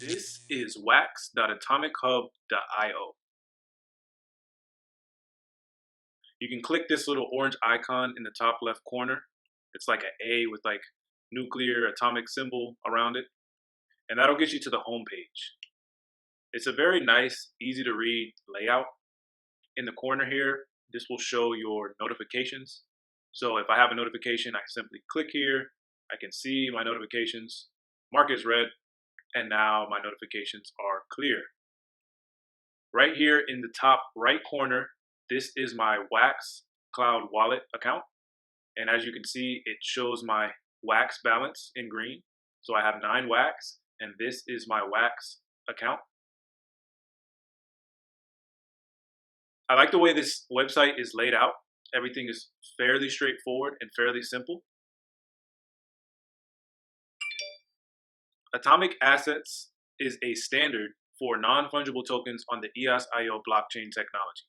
This is wax.atomichub.io. You can click this little orange icon in the top left corner. It's like an A with like nuclear atomic symbol around it. And that'll get you to the home page. It's a very nice, easy to read layout. In the corner here, this will show your notifications. So if I have a notification, I simply click here. I can see my notifications, mark as red, and now my notifications are clear. Right here in the top right corner, this is my Wax Cloud Wallet account. And as you can see, it shows my Wax balance in green. So I have 9 Wax, and this is my Wax account. I like the way this website is laid out. Everything is fairly straightforward and fairly simple. Atomic Assets is a standard for non-fungible tokens on the EOS.io blockchain technology.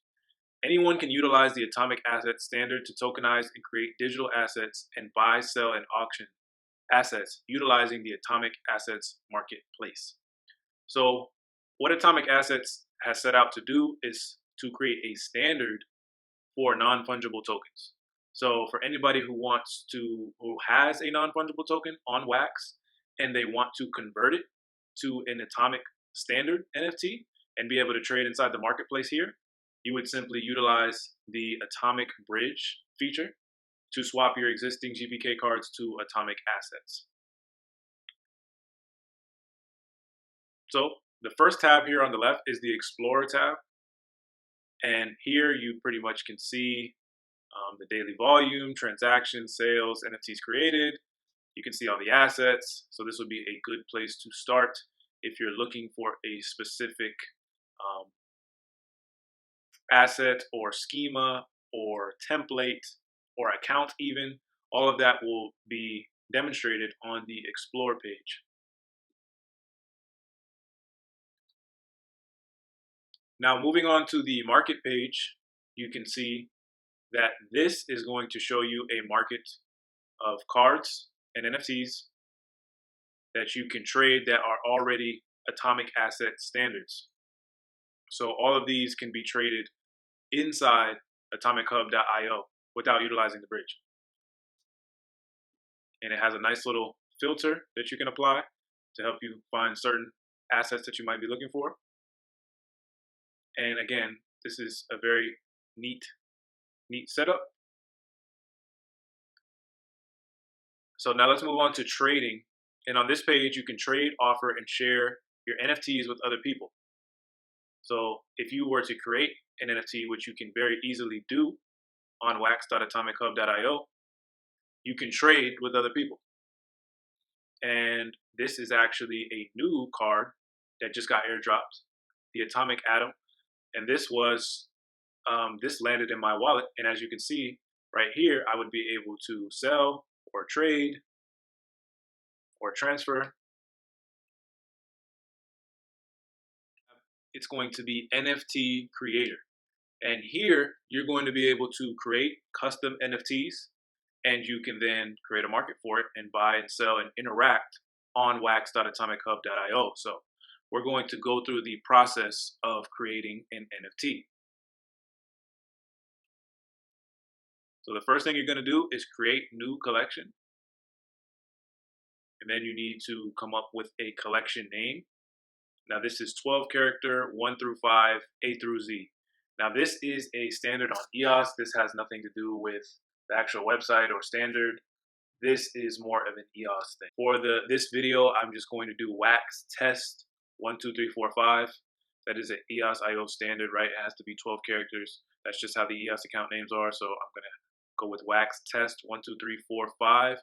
Anyone can utilize the Atomic Assets standard to tokenize and create digital assets and buy, sell, and auction assets utilizing the Atomic Assets marketplace. So what Atomic Assets has set out to do is to create a standard for non-fungible tokens. So for anybody who has a non-fungible token on Wax and they want to convert it to an Atomic standard NFT and be able to trade inside the marketplace here, you would simply utilize the Atomic Bridge feature to swap your existing GPK cards to Atomic Assets. So the first tab here on the left is the Explorer tab. And here you pretty much can see the daily volume, transactions, sales, NFTs created. You can see all the assets. So this would be a good place to start if you're looking for a specific asset or schema or template or account even. All of that will be demonstrated on the Explore page. Now moving on to the market page, you can see that this is going to show you a market of cards and NFTs that you can trade that are already Atomic Asset standards. So all of these can be traded inside atomichub.io without utilizing the bridge. And it has a nice little filter that you can apply to help you find certain assets that you might be looking for. And again, this is a very neat setup. So now let's move on to trading. And on this page, you can trade, offer, and share your NFTs with other people. So if you were to create an NFT, which you can very easily do on wax.atomichub.io, you can trade with other people. And this is actually a new card that just got airdropped, the Atomic Atom. And this landed in my wallet. And as you can see right here, I would be able to sell or trade or transfer. It's going to be NFT Creator. And here you're going to be able to create custom NFTs, and you can then create a market for it and buy and sell and interact on wax.atomichub.io. So we're going to go through the process of creating an NFT. So the first thing you're going to do is create new collection. And then you need to come up with a collection name. Now this is 12 character, 1 through 5, A through Z. Now this is a standard on EOS. This has nothing to do with the actual website or standard. This is more of an EOS thing. For this video, I'm just going to do wax test 1, 2, 3, 4, 5. That is an EOS.io standard, right? It has to be 12 characters. That's just how the EOS account names are. So I'm gonna go with wax test 1, 2, 3, 4, 5.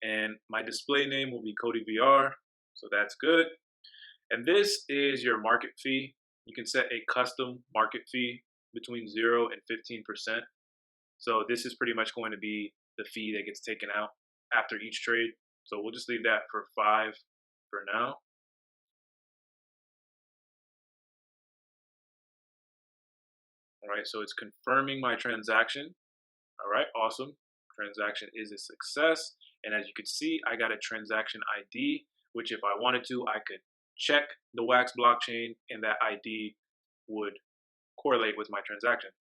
And my display name will be Cody VR. So that's good. And this is your market fee. You can set a custom market fee between 0 and 15%. So this is pretty much going to be the fee that gets taken out after each trade. So we'll just leave that for 5 for now. All right, so it's confirming my transaction. All right, awesome. Transaction is a success. And as you can see, I got a transaction ID, which if I wanted to, I could check the Wax blockchain, and that ID would correlate with my transaction.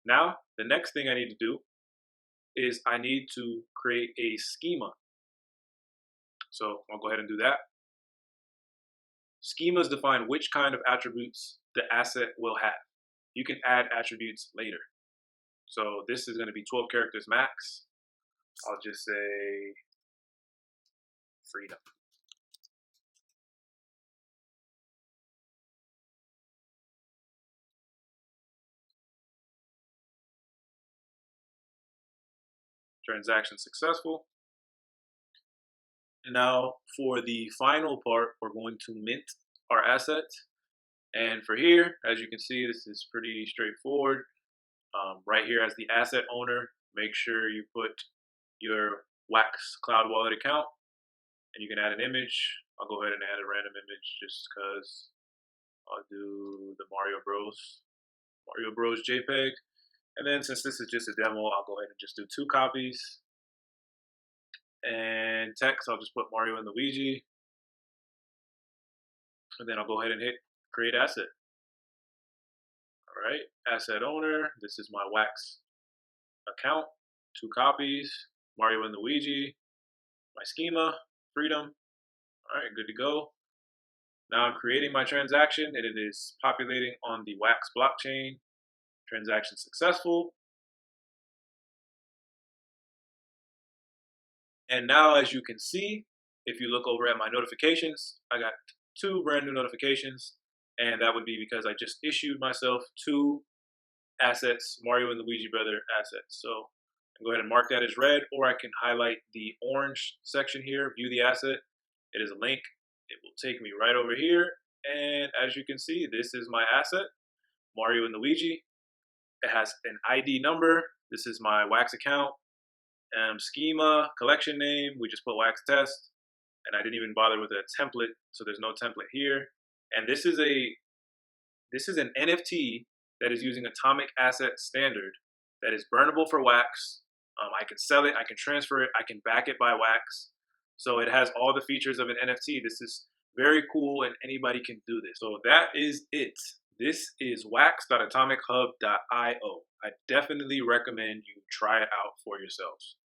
Now, the next thing I need to do is I need to create a schema. So I'll go ahead and do that. Schemas define which kind of attributes the asset will have. You can add attributes later. So this is going to be 12 characters max. I'll just say freedom. Transaction successful. And now for the final part, we're going to mint our asset. And for here, as you can see, this is pretty straightforward. Right here as the asset owner, make sure you put your Wax Cloud Wallet account, and you can add an image. I'll go ahead and add a random image just because I'll do the Mario Bros JPEG. And then since this is just a demo, I'll go ahead and just do 2 copies. And text, I'll just put Mario and Luigi. And then I'll go ahead and hit create asset. All right, asset owner, this is my Wax account, 2 copies, Mario and Luigi, my schema, freedom. All right, good to go. Now I'm creating my transaction and it is populating on the Wax blockchain. Transaction successful. And now, as you can see, if you look over at my notifications, I got 2 brand new notifications, and that would be because I just issued myself 2 assets, Mario and Luigi Brother assets. So I can go ahead and mark that as red, or I can highlight the orange section here, view the asset. It is a link. It will take me right over here. And as you can see, this is my asset, Mario and Luigi. It has an ID number. This is my Wax account. Schema, collection name, we just put Wax test. And I didn't even bother with a template, so there's no template here. And this is an NFT that is using Atomic Asset Standard that is burnable for Wax. I can sell it, I can transfer it, I can back it by Wax. So it has all the features of an NFT. This is very cool and anybody can do this. So that is it. This is wax.atomichub.io. I definitely recommend you try it out for yourselves.